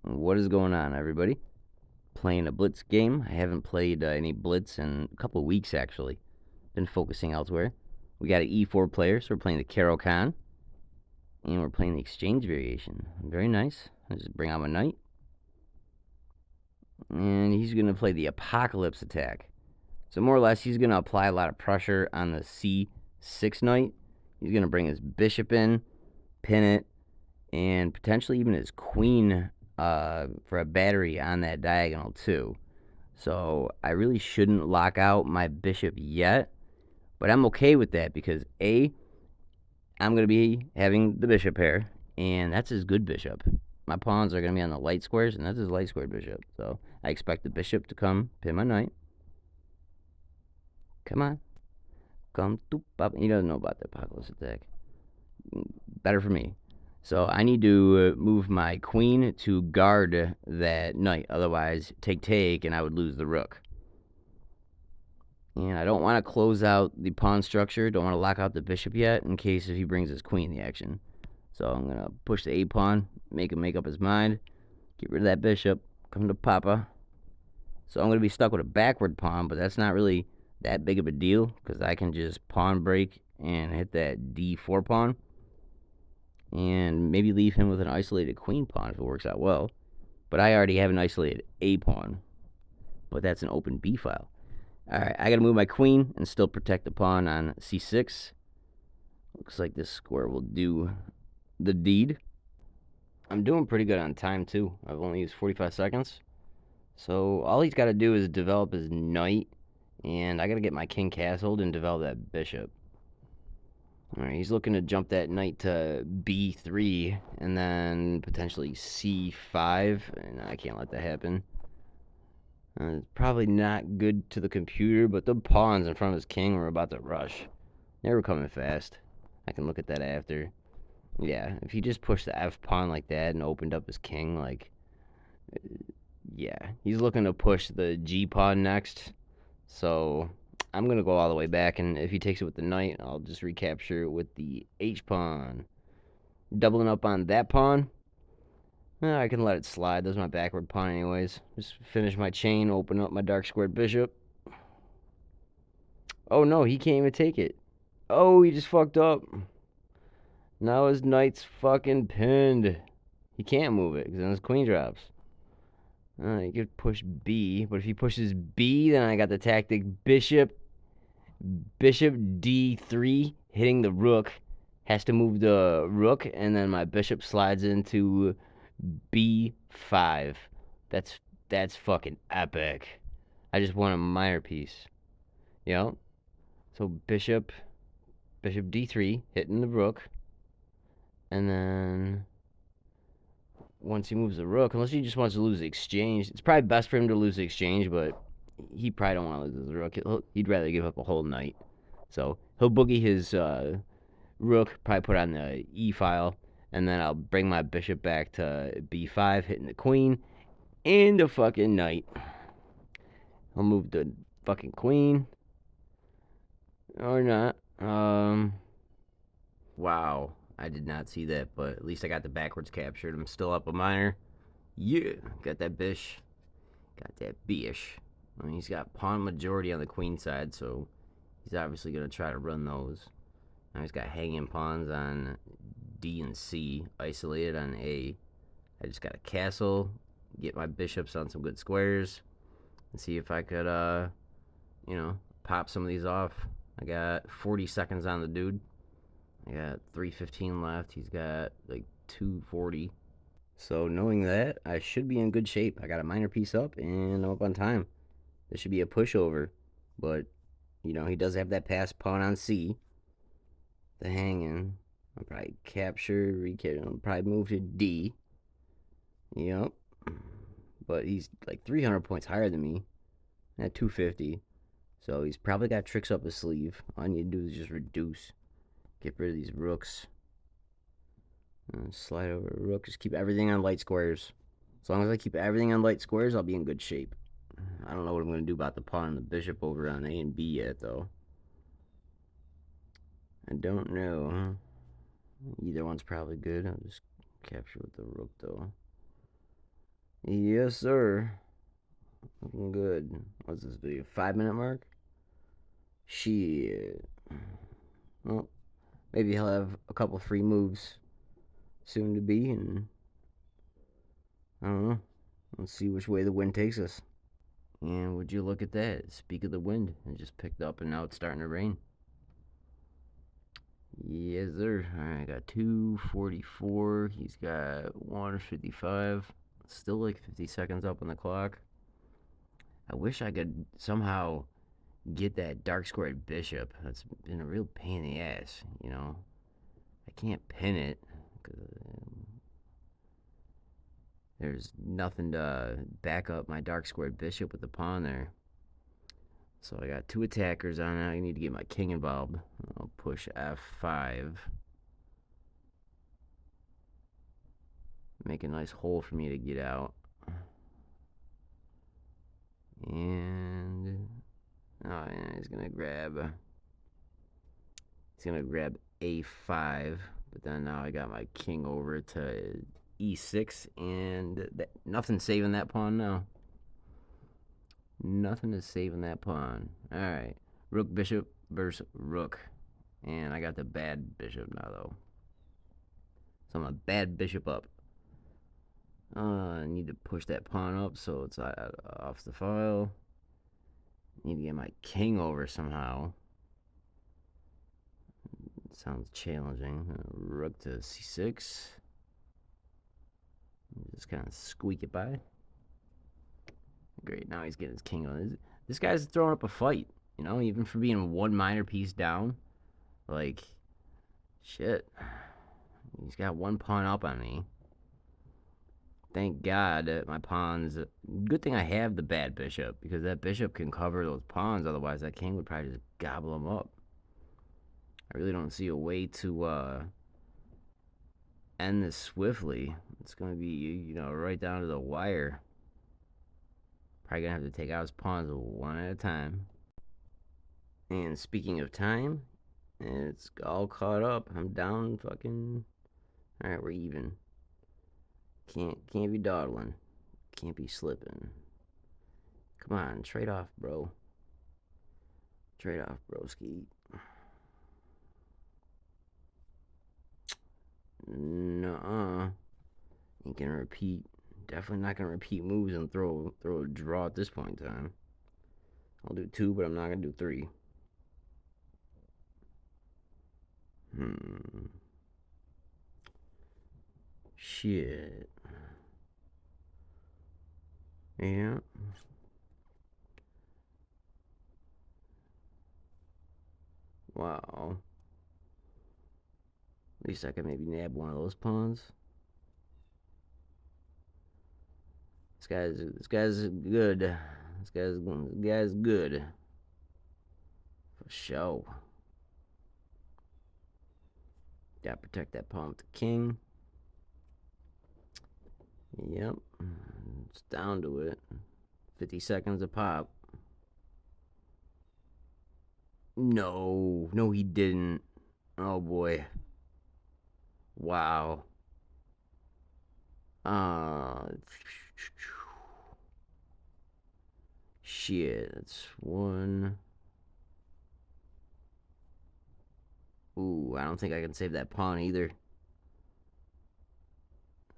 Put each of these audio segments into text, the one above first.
What is going on, everybody? Playing a Blitz game. I haven't played any Blitz in a couple of weeks, actually. Been focusing elsewhere. We got an E4 player, so we're playing the Caro-Kann, and we're playing the exchange variation. Very nice. I'll just bring out my knight, and he's going to play the Apocalypse attack. So more or less, he's going to apply a lot of pressure on the C6 knight. He's going to bring his bishop in, pin it, and potentially even his queen for a battery on that diagonal too. So I really shouldn't lock out my bishop yet, but I'm okay with that because A, I'm going to be having the bishop pair, and that's his good bishop. My pawns are going to be on the light squares, and that's his light squared bishop. So I expect the bishop to come pin my knight. Come on. Come to pop. He doesn't know about the apocalypse attack. Better for me. So I need to move my queen to guard that knight. Otherwise, take, and I would lose the rook. And I don't want to close out the pawn structure. Don't want to lock out the bishop yet in case if he brings his queen in the action. So I'm going to push the a-pawn, make him make up his mind, get rid of that bishop, come to Papa. So I'm going to be stuck with a backward pawn, but that's not really that big of a deal because I can just pawn break and hit that d4 pawn and maybe leave him with an isolated queen pawn if it works out well. But I already have an isolated a pawn, but that's an open b file. Alright, I gotta move my queen and still protect the pawn on c6. Looks like this square will do the deed. I'm doing pretty good on time too. I've only used 45 seconds. So all he's got to do is develop his knight, and I gotta get my king castled and develop that bishop. Alright, he's looking to jump that knight to b3 and then potentially c5, and I can't let that happen. It's probably not good to the computer, but the pawns in front of his king were about to rush. They were coming fast. I can look at that after. Yeah, if he just pushed the f pawn like that and opened up his king, like, yeah, he's looking to push the g pawn next. So I'm gonna go all the way back, and if he takes it with the knight, I'll just recapture it with the h pawn. Doubling up on that pawn. I can let it slide. That's my backward pawn anyways. Just finish my chain, open up my dark squared bishop. Oh no, he can't even take it. Oh, he just fucked up. Now his knight's fucking pinned. He can't move it because then his queen drops. He could push B, but if he pushes B, then I got the tactic bishop D3, hitting the rook. Has to move the rook, and then my bishop slides into B5. That's fucking epic. I just won a minor piece. Yep. So bishop D3, hitting the rook, and then once he moves the rook, unless he just wants to lose the exchange, it's probably best for him to lose the exchange, but he probably don't want to lose the rook. He'd rather give up a whole knight. So he'll boogie his rook, probably put on the e file, and then I'll bring my bishop back to b5, hitting the queen and the fucking knight. I'll move the fucking queen. Or not. Wow. I did not see that, but at least I got the backwards captured. I'm still up a minor. Yeah. Got that bish. Got that bish. I mean, he's got pawn majority on the queen side, so he's obviously going to try to run those. Now he's got hanging pawns on D and C, isolated on A. I just got a castle, get my bishops on some good squares, and see if I could, pop some of these off. I got 40 seconds on the dude. I got 3:15 left. He's got like 2:40. So knowing that, I should be in good shape. I got a minor piece up, and I'm up on time. This should be a pushover, but he does have that pass pawn on C. The hanging. I'll probably capture, I'll probably move to D. Yep. But he's like 300 points higher than me at 250. So he's probably got tricks up his sleeve. All I need to do is just reduce. Get rid of these rooks. Slide over a rook. Just keep everything on light squares. As long as I keep everything on light squares, I'll be in good shape. I don't know what I'm going to do about the pawn and the bishop over on A and B yet, though. I don't know. Either one's probably good. I'll just capture with the rook, though. Yes, sir. Looking good. What's this video? 5 minute mark? Shit. Well, maybe he'll have a couple free moves soon to be, and I don't know. Let's see which way the wind takes us. And would you look at that? Speak of the wind, it just picked up and now it's starting to rain. Yes, sir. Alright, I got 244. He's got 155. Still like 50 seconds up on the clock. I wish I could somehow get that dark squared bishop. That's been a real pain in the ass, you know. I can't pin it because there's nothing to back up my dark squared bishop with the pawn there. So I got two attackers on it. I need to get my king involved. I'll push f5. Make a nice hole for me to get out. And oh yeah, he's gonna grab a5, but then now I got my king over to e6, and nothing's saving that pawn now. Nothing is saving that pawn. Alright. Rook bishop versus rook. And I got the bad bishop now though. So I'm a bad bishop up. I need to push that pawn up so it's off the file. Need to get my king over somehow. Sounds challenging. Rook to c6. Just kind of squeak it by. Great, now he's getting his king on. This guy's throwing up a fight, you know, even for being one minor piece down. Like, shit. He's got one pawn up on me. Thank God that my pawns... Good thing I have the bad bishop, because that bishop can cover those pawns, otherwise that king would probably just gobble them up. I really don't see a way to end this swiftly. It's going to be, you know, right down to the wire. Probably going to have to take out his pawns one at a time. And speaking of time, it's all caught up. I'm down fucking... Alright, we're even. Can't be dawdling. Can't be slipping. Come on, trade off, bro. Trade off, broski. Nuh-uh. Ain't gonna repeat. Definitely not gonna repeat moves and throw a draw at this point in time. I'll do 2, but I'm not gonna do 3. Shit. Yeah. Wow. At least I can maybe nab one of those pawns. This guy's good. This guy's good. For sure. Gotta protect that pawn with the king. Yep. It's down to it. 50 seconds a pop. No. No, he didn't. Oh, boy. Wow. Shit. That's one. Ooh, I don't think I can save that pawn either.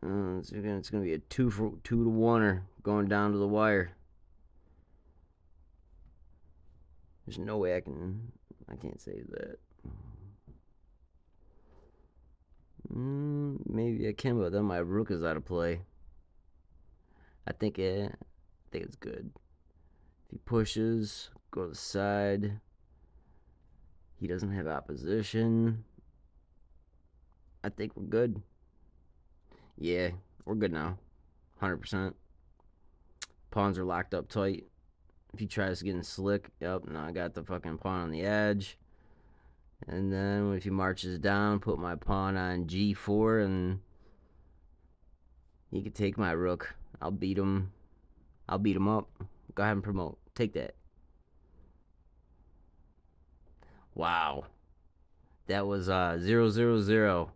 It's gonna be a 2 to 1er going down to the wire. There's no way I can't save that. Maybe I can, but then my rook is out of play. I think it's good. If he pushes, go to the side. He doesn't have opposition. I think we're good. Yeah, we're good now. 100%. Pawns are locked up tight. If he tries to get in slick, yep, now I got the fucking pawn on the edge. And then if he marches down, put my pawn on g4, and he could take my rook. I'll beat him up. Go ahead and promote. Take that. Wow. That was 0-0-0.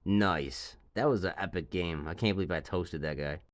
Nice. That was an epic game. I can't believe I toasted that guy.